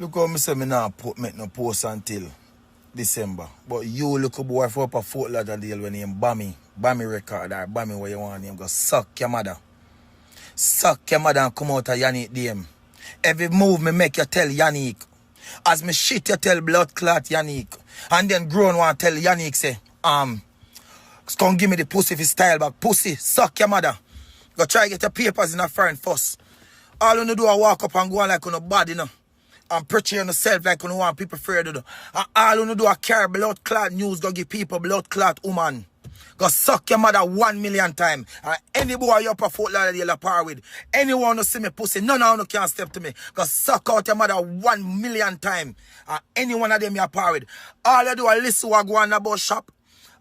Look how me say me not make no post until December. But you look a boy for up a Fort Lauderdale when him Bammy record or Bammy where you want him go suck your mother. Suck your mother and come out of Yannick DM. Every move me make you tell Yannick. As me shit you tell blood clot Yannick. And then grown one tell Yannick say, come give me the pussy if you style back. Pussy, suck your mother. Go try get your papers in a friend first. All you do is walk up and go on like on a body, you know. And preach on yourself like you want people afraid to do. And all you do is carry blood clot news, go give people blood clot woman. Go suck your mother 1 million times. And any boy you up a Fort Lauderdale par with, anyone who see me pussy, none of you can step to me. Go suck out your mother 1 million times. And any one of them you par with. All you do is listen what go on about shop.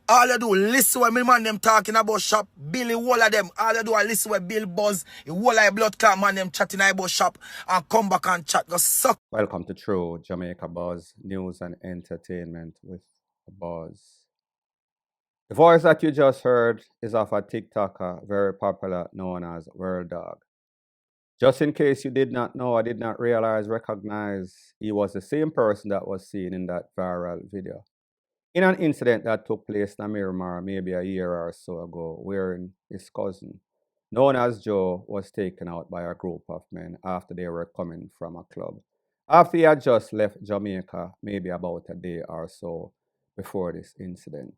All you do listen when me man them talking about shop. Billy all of them. All you do is listen when Bill Buzz, the whole of blood clot man them chatting about shop and come back and chat. Go suck. Welcome to True Jamaica Buzz, news and entertainment with a buzz. The voice that you just heard is of a TikToker very popular known as World Dog. Just in case you did not know or did not recognize, he was the same person that was seen in that viral video. In an incident that took place in Miramar maybe a year or so ago, wherein his cousin, known as Joe, was taken out by a group of men after they were coming from a club. After he had just left Jamaica, maybe about a day or so before this incident.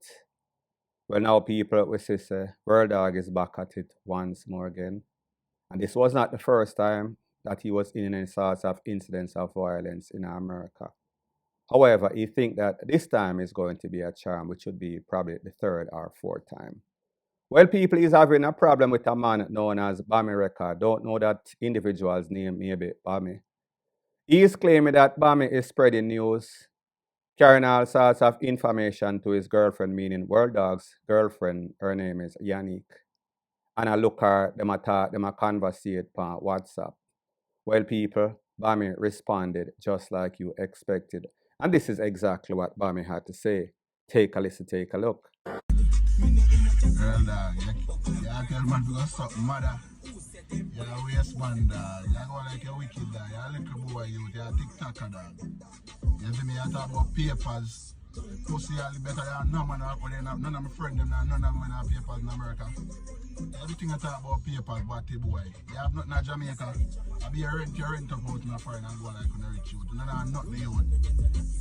Well, now people will say, World Dog is back at it once more again. And this was not the first time that he was in any sorts of incidents of violence in America. However, he thinks that this time is going to be a charm, which would be probably the third or fourth time. Well, people is having a problem with a man known as Bammy Record. Don't know that individual's name, maybe Bammy. He is claiming that Bammy is spreading news, carrying all sorts of information to his girlfriend, meaning World Dog's girlfriend. Her name is Yannick. And I look her, them a talk, them a conversate on WhatsApp. Well, people, Bammy responded just like you expected. And this is exactly what Bammy had to say. Take a listen, take a look. Girl dog, you tell man to go suck mother. You're a waste man dog. You go like a wicked dog. You're a little boy youth. You're a TikToker dog. You see me, I talk about papers. Pussy all better than no man. None of my friends, none of them have papers in America. Everything I talk about papers, batty boy. You have nothing in Jamaica. I be a rent up out in a foreign and go like on a rich youth. None of nothing you want.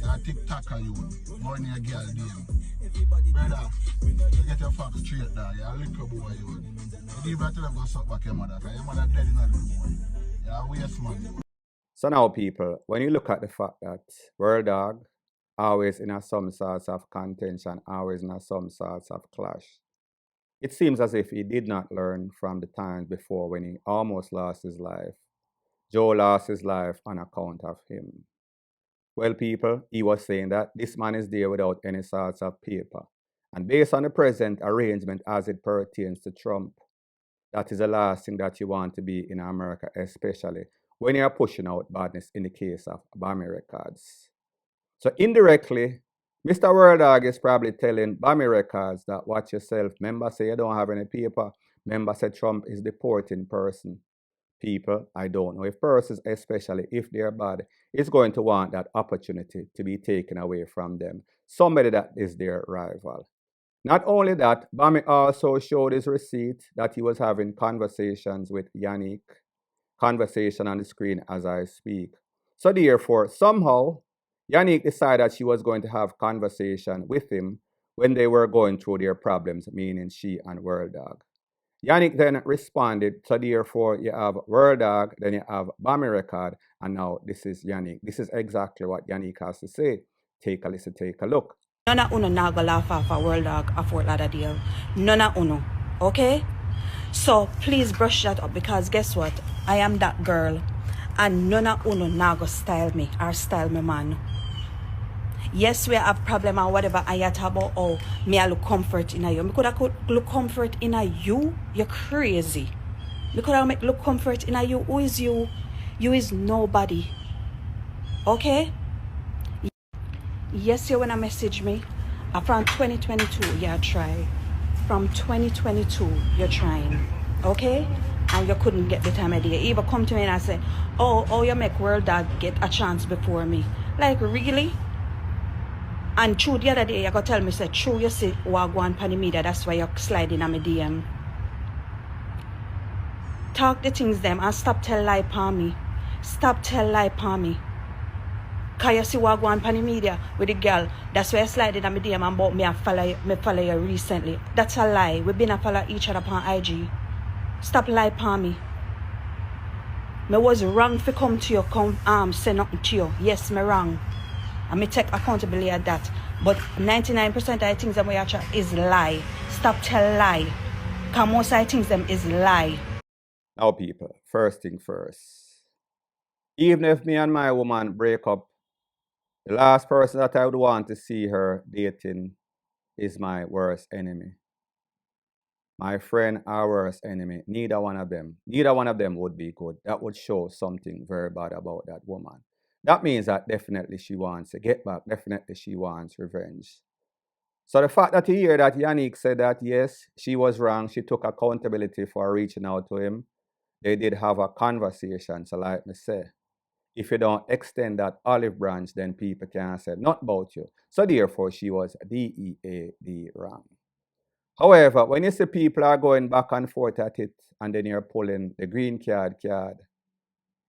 You're a TikToker youth. Born in a girl DM. Brother, you get your facts straight there. You're a little boy youth. You leave that to them go suck back your mother. Because your mother dead in a little boy. You're a waste man. So now people, when you look at the fact that World Dog always in some sorts of contention, always in some sorts of clash, it seems as if he did not learn from the times before when he almost lost his life. Joe lost his life on account of him. Well, people, he was saying that this man is there without any sorts of paper. And based on the present arrangement as it pertains to Trump, that is the last thing that you want to be in America, especially when you're pushing out badness in the case of Bammy Records. So indirectly, Mr. World Dog is probably telling Bammy Records that watch yourself. Member say you don't have any paper. Member say Trump is deporting person. People, I don't know if persons, especially if they're bad, is going to want that opportunity to be taken away from them. Somebody that is their rival. Not only that, Bammy also showed his receipt that he was having conversations with Yannick. Conversation on the screen as I speak. So therefore, somehow, Yannick decided she was going to have conversation with him when they were going through their problems, meaning she and World Dog. Yannick then responded, so therefore you have World Dog, then you have Bammy Record, and now this is Yannick. This is exactly what Yannick has to say. Take a listen, take a look. None of uno na go laugh off a World Dog a Fort Lauderdale. None of uno, okay? So please brush that up because guess what? I am that girl and none of uno na go style me or style me man. Yes, we have problem or whatever I talk about. Oh, me I look comfort in a you. Me could look comfort in a you. You're crazy. Me could make look comfort in a you. Who is you? You is nobody. Okay? Yes, you wanna message me. From 2022, yeah, try. From 2022, you're trying. Okay? and you couldn't get the time of day. Even come to me and I say, oh, you make World Dog get a chance before me. Like, really? And through the other day, you got to tell me, say, true, you see what go on pan the media, that's why you're sliding on my DM. Talk the things them and stop tell lie upon me. Stop tell lie upon me. Cause you see what go on pan the media with the girl, that's why you sliding on my DM and about me follow you recently. That's a lie. We've been a follow each other upon IG. Stop lie upon me. Me was wrong for come to you, say nothing to you. Yes, me wrong. And me take accountability at that. But 99% of the things that we actually is lie. Stop tell lie. Cause most of the things them is lie. Now, people, first thing first. Even if me and my woman break up, the last person that I would want to see her dating is my worst enemy. My friend, our worst enemy. Neither one of them would be good. That would show something very bad about that woman. That means that definitely she wants to get back. Definitely she wants revenge. So the fact that you hear that Yannick said that, yes, she was wrong. She took accountability for reaching out to him. They did have a conversation. So like me say, if you don't extend that olive branch, then people can't say not about you. So therefore, she was DEAD wrong. However, when you see people are going back and forth at it, and then you're pulling the green card,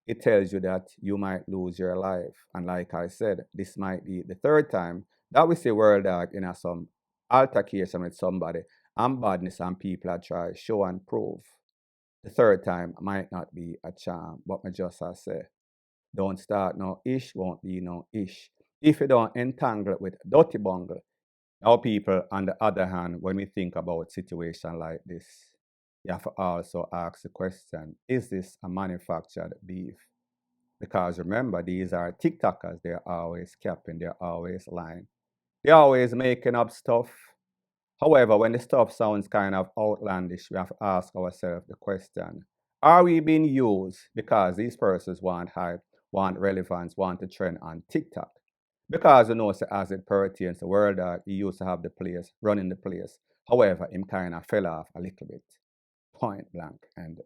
it tells you that you might lose your life. And like I said, this might be the third time that we see World Dog in some altercation with somebody and badness and people are trying to show and prove. The third time might not be a charm, but me just say, don't start no ish, won't be no ish. If you don't entangle with dirty bungle. Now people, on the other hand, when we think about situation like this, you have to also ask the question, is this a manufactured beef? Because remember, these are TikTokers. They're always capping. They're always lying. They're always making up stuff. However, when the stuff sounds kind of outlandish, we have to ask ourselves the question, are we being used because these persons want hype, want relevance, want to trend on TikTok? Because you know, as it pertains to World Dog, he used to have the place, running the place. However, him kind of fell off a little bit. Point blank and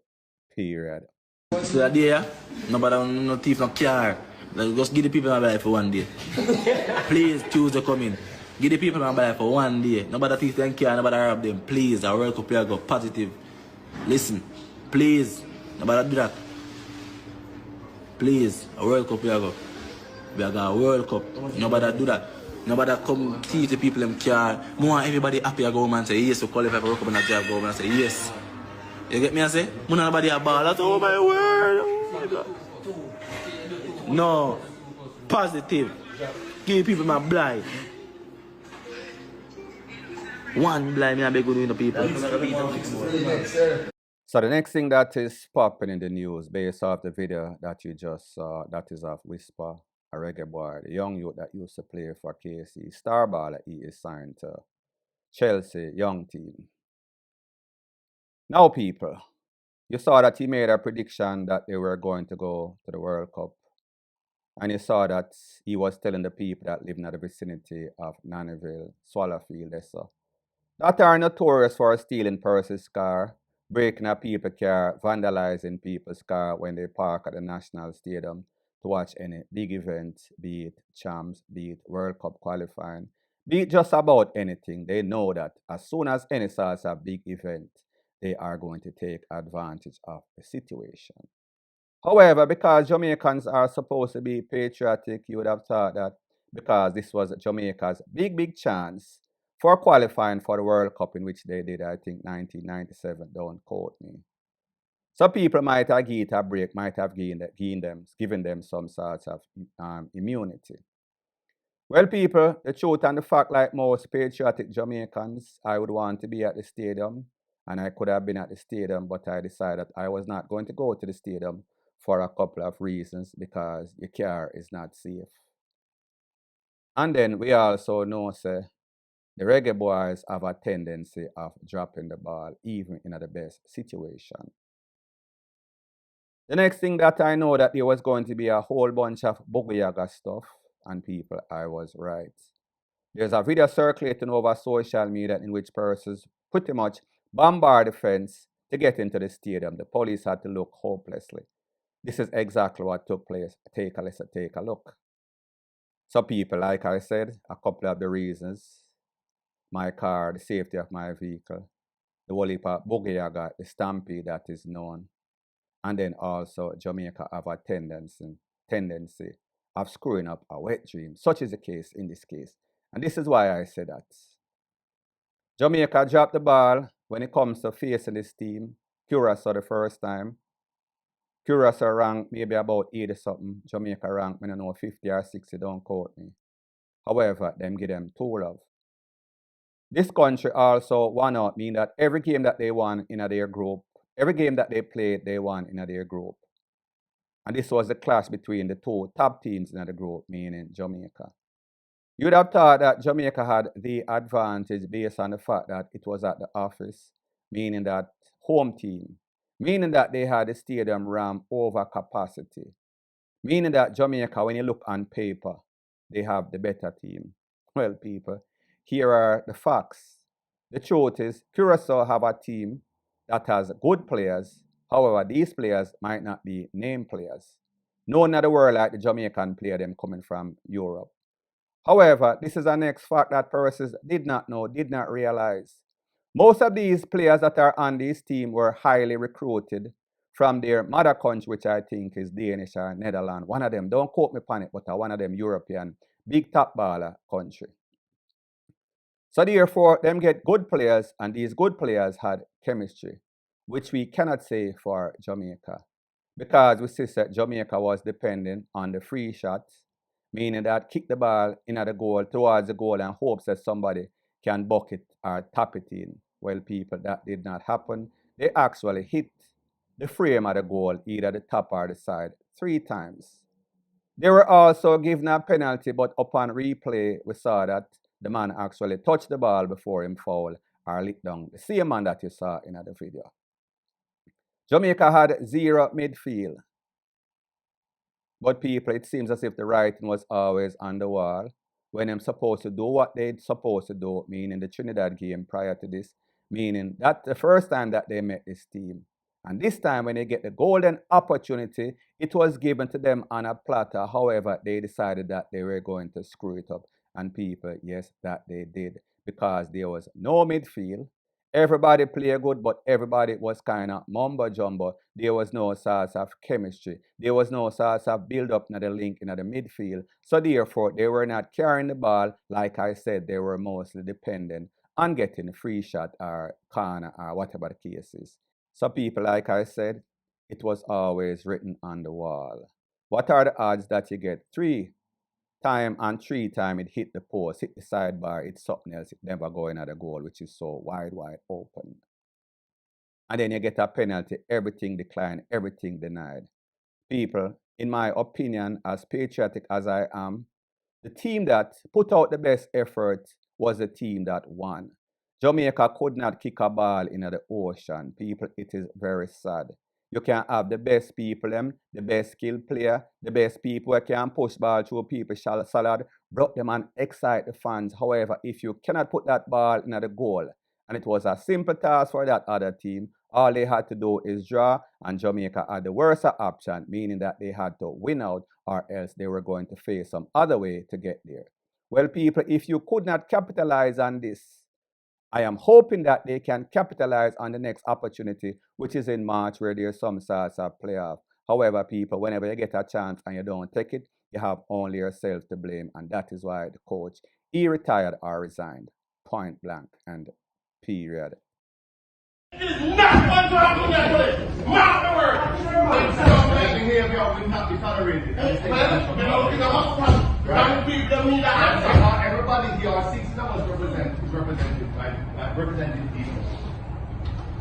period. So that day, yeah, nobody no thief, no car. Like, just give the people my life for one day. Please, Tuesday coming. Give the people my life for one day. Nobody thief them car, nobody rob them. Please, our World Cup player go positive. Listen, please, nobody do that. Please, our World Cup player go. We are got a World Cup. Nobody do that. Nobody come teach the people them car. More everybody happy I go home and say yes, we qualify for World Cup and I drive go home and say yes. You get me I say? Nobody a ball. That's oh my word. Oh my God. No. Positive. Give people my blind. One blind me I beg good the people. So the next thing that is popping in the news based off the video that you just saw, that is of Whisper, a reggae boy, the young youth that used to play for KC Starballer. He is signed to Chelsea young team. Now people, you saw that he made a prediction that they were going to go to the World Cup. And you saw that he was telling the people that live in the vicinity of Nannyville, Swallowfield, that are notorious for stealing persons' car, breaking a people's car, vandalizing people's car when they park at the National Stadium to watch any big event, be it champs, be it World Cup qualifying, be it just about anything. They know that as soon as any sort of big event, they are going to take advantage of the situation. However, because Jamaicans are supposed to be patriotic, you would have thought that because this was Jamaica's big chance for qualifying for the World Cup in which they did, I think, 1997, don't quote me. So people might have given it a break, might have given them some sort of immunity. Well, people, the truth and the fact, like most patriotic Jamaicans, I would want to be at the stadium, and I could have been at the stadium, but I decided I was not going to go to the stadium for a couple of reasons, because your car is not safe. And then we also know, the reggae boys have a tendency of dropping the ball, even in the best situation. The next thing that I know that there was going to be a whole bunch of Bugayaga stuff, and people, I was right. There's a video circulating over social media in which persons pretty much bombard the fence, to get into the stadium. The police had to look hopelessly. This is exactly what took place. Take a look. So people, like I said, a couple of the reasons. My car, the safety of my vehicle, the whole heap of boogie I got, the stampede that is known. And then also Jamaica have a tendency of screwing up a wet dream. Such is the case in this case. And this is why I say that. Jamaica dropped the ball when it comes to facing this team. Curacao the first time. Curacao ranked maybe about 80 something. Jamaica ranked, I don't know, 50 or 60, don't quote me. However, them give them 2 love. This country also won out, mean that every game that they won in their group, every game that they played, they won in their group. And this was the clash between the 2 top teams in the group, meaning Jamaica. You would have thought that Jamaica had the advantage based on the fact that it was at the office, meaning that home team, meaning that they had the stadium ram over capacity, meaning that Jamaica, when you look on paper, they have the better team. Well, people, here are the facts. The truth is, Curacao have a team that has good players. However, these players might not be name players. No one in the world like the Jamaican player them coming from Europe. However, this is the next fact that persons did not know, did not realize. Most of these players that are on this team were highly recruited from their mother country, which I think is Danish or Netherlands. One of them, don't quote me on it, but one of them European big top baller country. So therefore, them get good players, and these good players had chemistry, which we cannot say for Jamaica. Because we see that Jamaica was dependent on the free shots, meaning that kick the ball in at the goal, towards the goal, and hopes that somebody can bucket or tap it in. Well, people, that did not happen. They actually hit the frame of the goal, either the top or the side, 3 times. They were also given a penalty, but upon replay, we saw that the man actually touched the ball before him foul or lit down. The same man that you saw in the video. Jamaica had 0 midfield. But people, it seems as if the writing was always on the wall when they're supposed to do what they're supposed to do, meaning the Trinidad game prior to this, meaning that the first time that they met this team. And this time when they get the golden opportunity, it was given to them on a platter. However, they decided that they were going to screw it up. And people, yes, that they did, because there was no midfield. Everybody played good, but everybody was kind of mumbo-jumbo. There was no source of chemistry. There was no source of build-up in the link in the midfield. So therefore, they were not carrying the ball. Like I said, they were mostly dependent on getting a free shot or corner or whatever the case is. So people, like I said, it was always written on the wall. What are the odds that you get 3 times and 3 times it hit the post, hit the sidebar, it's something else, it never going at the goal, which is so wide open. And then you get a penalty, everything declined, everything denied. People, in my opinion, as patriotic as I am, the team that put out the best effort was the team that won. Jamaica could not kick a ball in the ocean. People, it is very sad. You can have the best people, the best skilled player, the best people who can push ball through people salad, block them and excite the fans. However, if you cannot put that ball in the goal, and it was a simple task for that other team, all they had to do is draw, and Jamaica had the worst option, meaning that they had to win out, or else they were going to face some other way to get there. Well, people, if you could not capitalize on this, I am hoping that they can capitalize on the next opportunity, which is in March, where there's some sorts of playoff. However, people, whenever you get a chance and you don't take it, you have only yourself to blame. And that is why the coach, he retired or resigned. Point blank and period. It is not going to happen that way. Mark the word. Behavior will not be tolerated. Well, you know, in the hospital, people need an answer. Everybody here, 16 of us represented by representative people.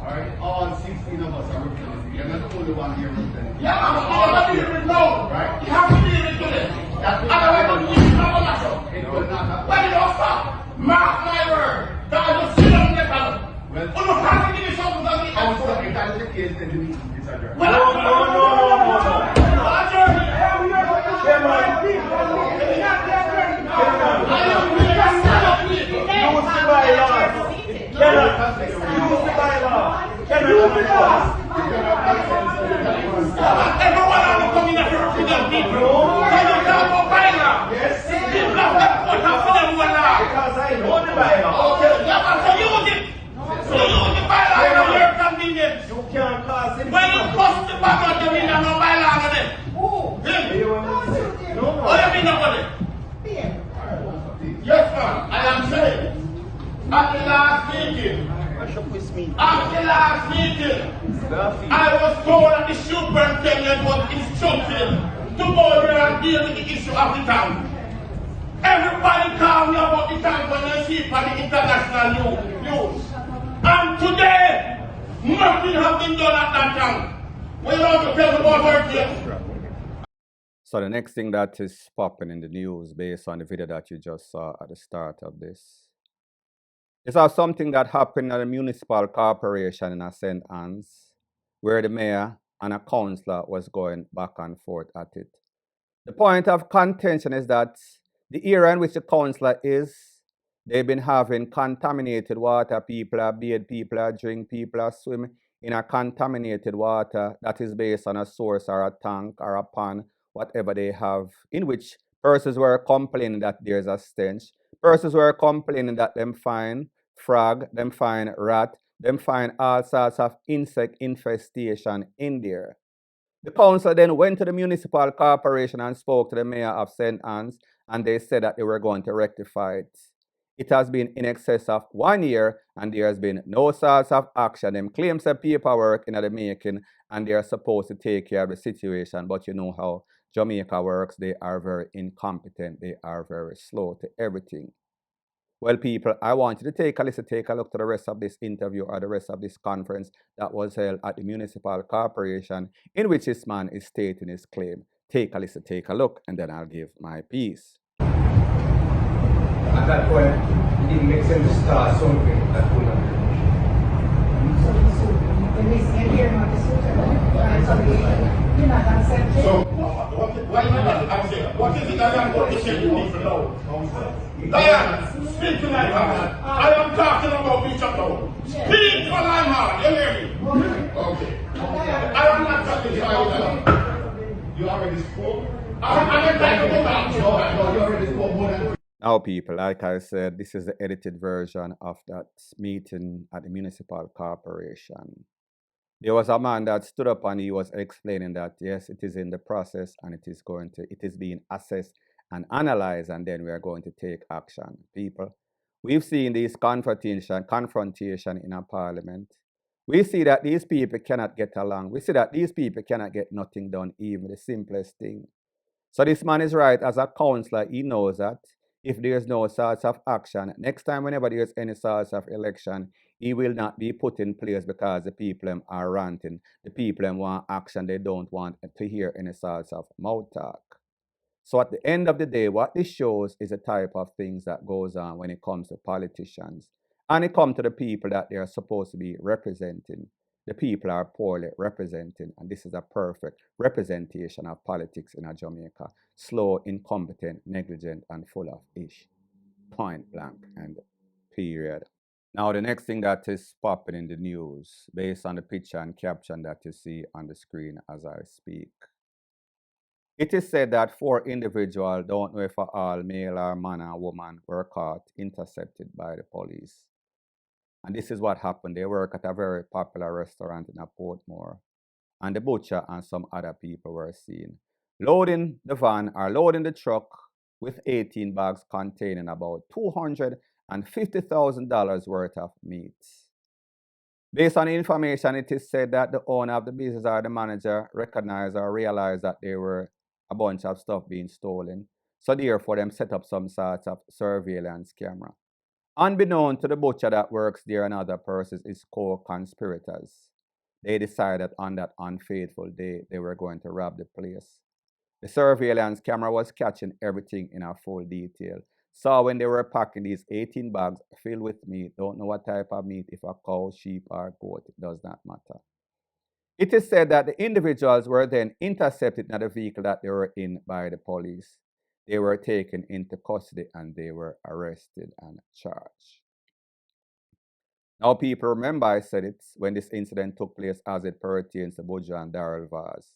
Alright? All 16 of us are represented. You're not the only one here represented. Yeah, I'm here with no. Right? You have to deal with today. Otherwise, I'm leaving my mother. It will not happen. But you don't stop. Mark my word. That I will sit on the panel. Well, you can't give me something on the outside. If that is the case, then the meeting is adjourned. No. Use the bylaw. Everyone on the community represent people. When you talk about bylaw, people have to put up for them one law. Because I know the bylaw. Okay, yeah, but so use it. So use the bylaw in your convenience. You can't cause him. When you bust the back out, you mean there's no bylaw on it. Him. What do you mean nobody? Yes, ma'am. I am saying, at the last meeting, I was told that the superintendent was instructed to go there and deal with the issue of the town. Everybody call me about the town when they see it on the international news. And today, nothing has been done at that town. We don't have to tell me about her yet. So the next thing that is popping in the news based on the video that you just saw at the start of this is of something that happened at a municipal corporation in St. Anne's, where the mayor and a councillor was going back and forth at it. The point of contention is that the area in which the councillor is, they've been having contaminated water. People are bathe, people are drink, people are swim in a contaminated water that is based on a source or a tank or a pond, whatever they have, in which persons were complaining that there's a stench. Persons were complaining that them find frog, them find rat, them find all sorts of insect infestation in there. The council then went to the municipal corporation and spoke to the mayor of St. Anne's, and they said that they were going to rectify it. It has been in excess of 1 year, and there has been no sorts of action. Them claims of paperwork in the making, and they are supposed to take care of the situation. But you know how Jamaica works. They are very incompetent. They are very slow to everything. Well, people, I want you to take a listen, take a look to the rest of this interview or the rest of this conference that was held at the municipal corporation, in which this man is stating his claim. Take a listen, take a look, and then I'll give my piece. At that point, it didn't make sense to start something that could not be. So, what is it that I'm going to say to people now? Diane, speak to my heart. I am talking about eachother. Speak to my heart, you hear me? Okay. I am not talking about you already spoke. I'm trying to go back. No, you already spoke more than. Now, people, like I said, this is the edited version of that meeting at the municipal corporation. There was a man that stood up and he was explaining that, yes, it is in the process and it is being assessed and analyzed, and then we are going to take action. People, we've seen this confrontation in our parliament. We see that these people cannot get along. We see that these people cannot get nothing done, even the simplest thing. So this man is right. As a councillor, he knows that if there's no sorts of action, next time whenever there's any sorts of election, he will not be put in place because the people are ranting. The people want action. They don't want to hear any sorts of mouth talk. So at the end of the day, what this shows is a type of things that goes on when it comes to politicians. And it comes to the people that they are supposed to be representing. The people are poorly represented, and this is a perfect representation of politics in Jamaica. Slow, incompetent, negligent, and full of ish. Point blank and period. Now, the next thing that is popping in the news, based on the picture and caption that you see on the screen as I speak. It is said that 4 individuals, don't know if all male or man or woman, were caught intercepted by the police. And this is what happened. They work at a very popular restaurant in Portmore. And the butcher and some other people were seen loading the van or loading the truck with 18 bags containing about $250,000 worth of meat. Based on the information, it is said that the owner of the business or the manager recognized or realized that there were a bunch of stuff being stolen. So therefore, them set up some sort of surveillance camera. Unbeknown to the butcher that works there and other persons is co-conspirators. They decided on that unfaithful day they were going to rob the place. The surveillance camera was catching everything in a full detail. So when they were packing these 18 bags filled with meat, don't know what type of meat, if a cow, sheep, or goat, it does not matter. It is said that the individuals were then intercepted in the vehicle that they were in by the police. They were taken into custody and they were arrested and charged. Now, people remember I said it when this incident took place as it pertains to Buju and Darrell Vaz.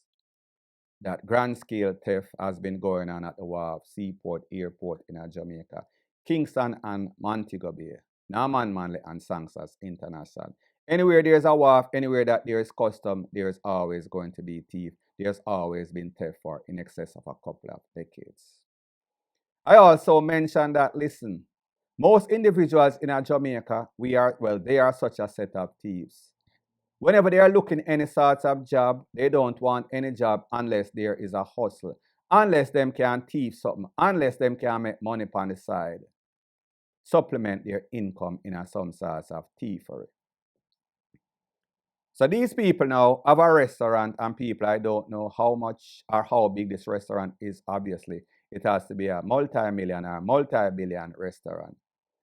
That grand-scale theft has been going on at the Wharf, Seaport, Airport in Jamaica, Kingston and Montego Bay, Norman Manley and Sangsas International. Anywhere there's a wharf, anywhere that there's custom, there's always going to be thief. There's always been theft for in excess of a couple of decades. I also mentioned that, listen, most individuals in Jamaica, they are such a set of thieves. Whenever they are looking any sort of job, they don't want any job unless there is a hustle, unless them can thief something, unless them can make money on the side, supplement their income in some sorts of thievery. So these people now have a restaurant, and people, I don't know how much or how big this restaurant is. Obviously, it has to be a multi-million or multi-billion restaurant.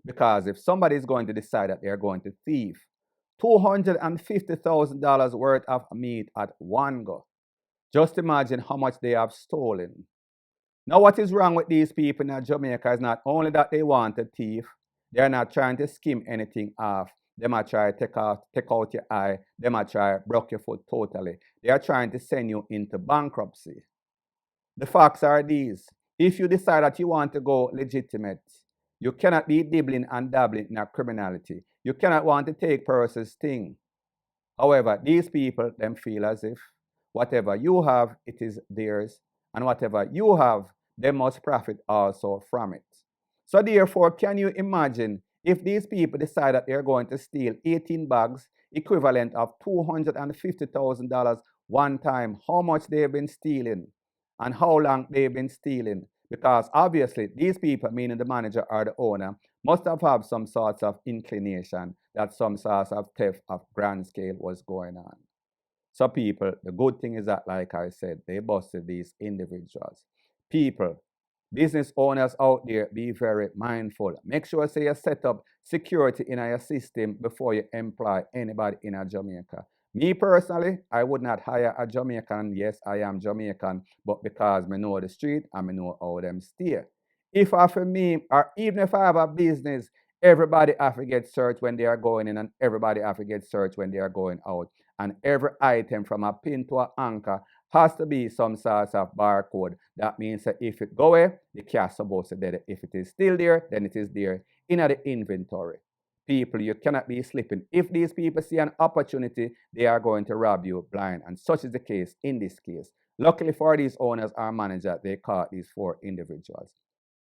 Because if somebody is going to decide that they're going to thief $250,000 worth of meat at one go, just imagine how much they have stolen. Now, what is wrong with these people in Jamaica is not only that they want a thief, they're not trying to skim anything off. They might try to take out your eye. They might try to break your foot totally. They are trying to send you into bankruptcy. The facts are these. If you decide that you want to go legitimate, you cannot be dibbling and dabbling in a criminality. You cannot want to take person's thing. However, these people, them feel as if whatever you have, it is theirs. And whatever you have, they must profit also from it. So therefore, can you imagine if these people decide that they're going to steal 18 bags, equivalent of $250,000 one time, how much they've been stealing and how long they've been stealing? Because obviously, these people, meaning the manager or the owner, must have had some sorts of inclination that some sorts of theft of grand scale was going on. So people, the good thing is that, like I said, they busted these individuals. People, business owners out there, be very mindful. Make sure you set up security in your system before you employ anybody in Jamaica. Me personally, I would not hire a Jamaican. Yes, I am Jamaican, but because I know the street and I know how them steer. If for me, or even if I have a business, everybody have to get searched when they are going in and everybody have to get searched when they are going out. And every item from a pin to an anchor has to be some sort of barcode. That means that if it go away, the cash supposed to dead. If it is still there, then it is there in the inventory. People, you cannot be slipping. If these people see an opportunity, they are going to rob you blind. And such is the case in this case. Luckily for these owners or manager, they caught these 4 individuals.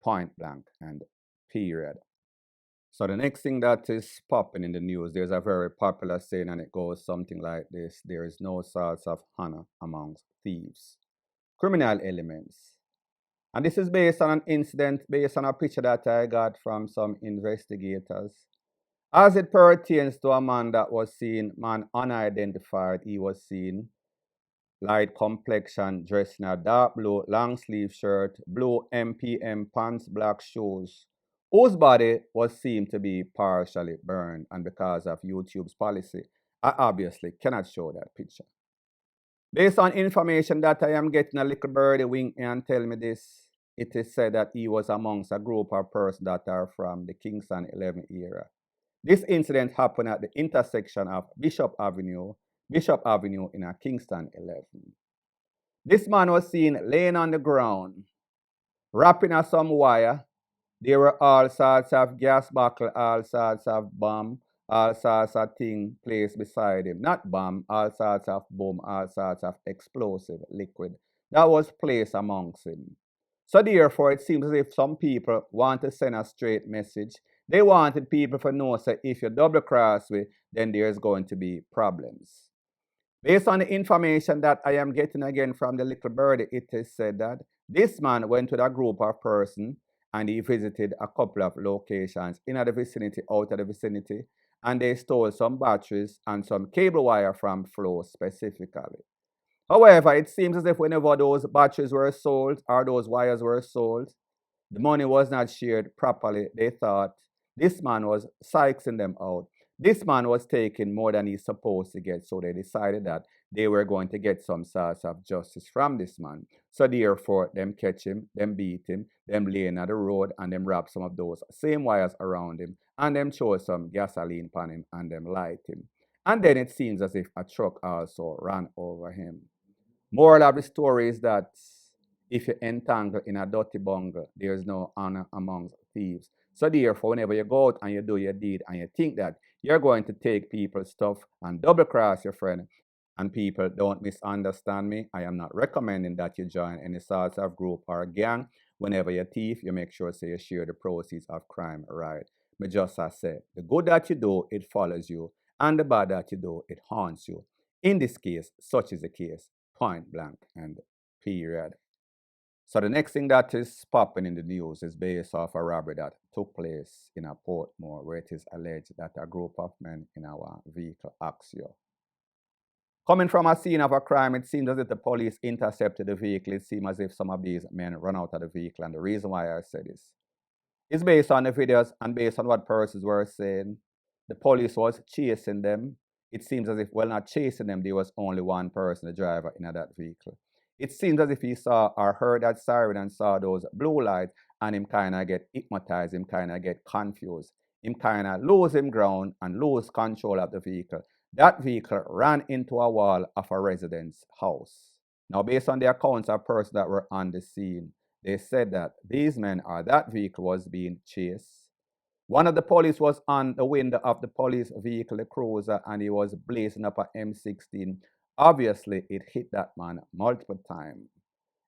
Point blank and period. So the next thing that is popping in the news, there's a very popular saying and it goes something like this: there is no sorts of honor amongst thieves. Criminal elements. And this is based on an incident, based on a picture that I got from some investigators. As it pertains to a man that was seen, man unidentified, he was seen light complexion, dressed in a dark blue long sleeve shirt, blue MPM pants, black shoes, whose body was seen to be partially burned, and because of YouTube's policy, I obviously cannot show that picture. Based on information that I am getting, a little birdie wink me and tell me this. It is said that he was amongst a group of persons that are from the Kingston 11 era. This incident happened at the intersection of Bishop Avenue in a Kingston 11. This man was seen laying on the ground, wrapping up some wire. There were all sorts of gas buckle, all sorts of bomb, all sorts of things placed beside him. Not bomb, all sorts of boom, all sorts of explosive liquid that was placed amongst him. So therefore, it seems as if some people want to send a straight message. They wanted people to know that if you double cross me, then there's going to be problems. Based on the information that I am getting again from the little birdie, it is said that this man went with a group of persons and he visited a couple of locations in the vicinity, out of the vicinity, and they stole some batteries and some cable wire from Flow specifically. However, it seems as if whenever those batteries were sold or those wires were sold, the money was not shared properly. They thought this man was siping them out. This man was taking more than he's supposed to get, so they decided that they were going to get some sort of justice from this man. So therefore, them catch him, them beat him, them lay on the road, and them wrap some of those same wires around him, and them throw some gasoline upon him, and them light him. And then it seems as if a truck also ran over him. Moral of the story is that if you entangle in a dirty bungle, there is no honor amongst thieves. So therefore, whenever you go out and you do your deed and you think that you're going to take people's stuff and double cross your friend, and people don't misunderstand me, I am not recommending that you join any sort of group or gang. Whenever you thief, you make sure you share the proceeds of crime, right? But just as I said, the good that you do, it follows you, and the bad that you do, it haunts you. In this case, such is the case, point blank and period. So the next thing that is popping in the news is based off a robbery that took place in a Portmore, where it is alleged that a group of men in our vehicle Axio. Coming from a scene of a crime, it seems as if the police intercepted the vehicle. It seems as if some of these men run out of the vehicle. And the reason why I say this is based on the videos and based on what persons were saying. The police was chasing them. It seems as if, well, not chasing them, there was only one person, the driver, in that vehicle. It seems as if he saw or heard that siren and saw those blue lights, and him kind of get hypnotized, him kind of get confused. Him kind of lose him ground and lose control of the vehicle. That vehicle ran into a wall of a resident's house. Now, based on the accounts of persons that were on the scene, they said that these men or that vehicle was being chased. One of the police was on the window of the police vehicle, the cruiser, and he was blazing up a M16. Obviously, it hit that man multiple times.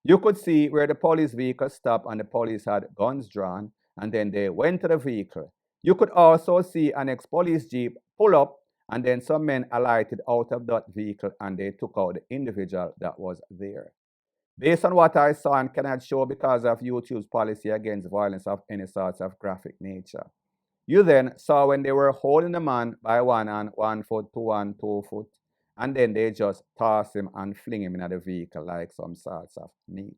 You could see where the police vehicle stopped and the police had guns drawn, and then they went to the vehicle. You could also see an ex-police jeep pull up, and then some men alighted out of that vehicle and they took out the individual that was there. Based on what I saw and cannot show because of YouTube's policy against violence of any sort of graphic nature, you then saw when they were holding the man by one hand, 1 foot, 2 foot, and then they just toss him and fling him in the vehicle like some sorts of meat.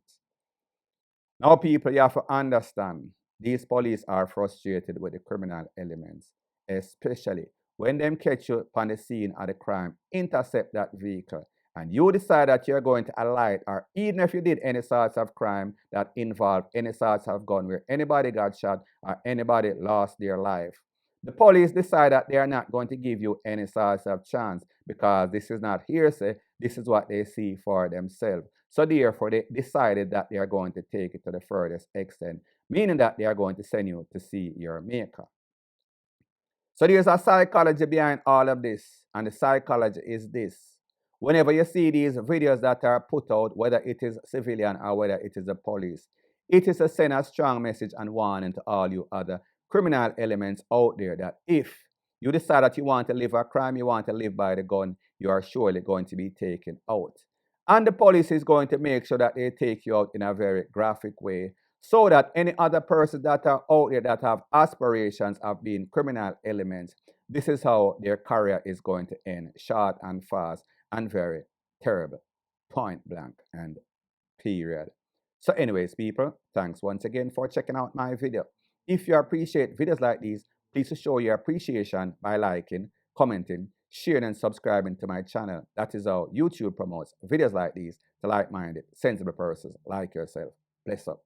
Now, people, you have to understand, these police are frustrated with the criminal elements, especially when them catch you on the scene of the crime, intercept that vehicle, and you decide that you're going to alight, or even if you did any sorts of crime that involved any sorts of gun where anybody got shot or anybody lost their life, the police decide that they are not going to give you any sorts of chance because this is not hearsay, this is what they see for themselves. So therefore, they decided that they are going to take it to the furthest extent, meaning that they are going to send you to see your maker. So there's a psychology behind all of this, and the psychology is this. Whenever you see these videos that are put out, whether it is civilian or whether it is the police, it is to send a strong message and warning to all you other criminal elements out there that if you decide that you want to live a crime, you want to live by the gun, you are surely going to be taken out. And the police is going to make sure that they take you out in a very graphic way, so that any other persons that are out there that have aspirations of being criminal elements, this is how their career is going to end, short and fast and very terrible, point blank and period. So anyways, people, thanks once again for checking out my video. If you appreciate videos like these, please show your appreciation by liking, commenting, sharing and subscribing to my channel. That is how YouTube promotes videos like these to like-minded, sensible persons like yourself. Bless up.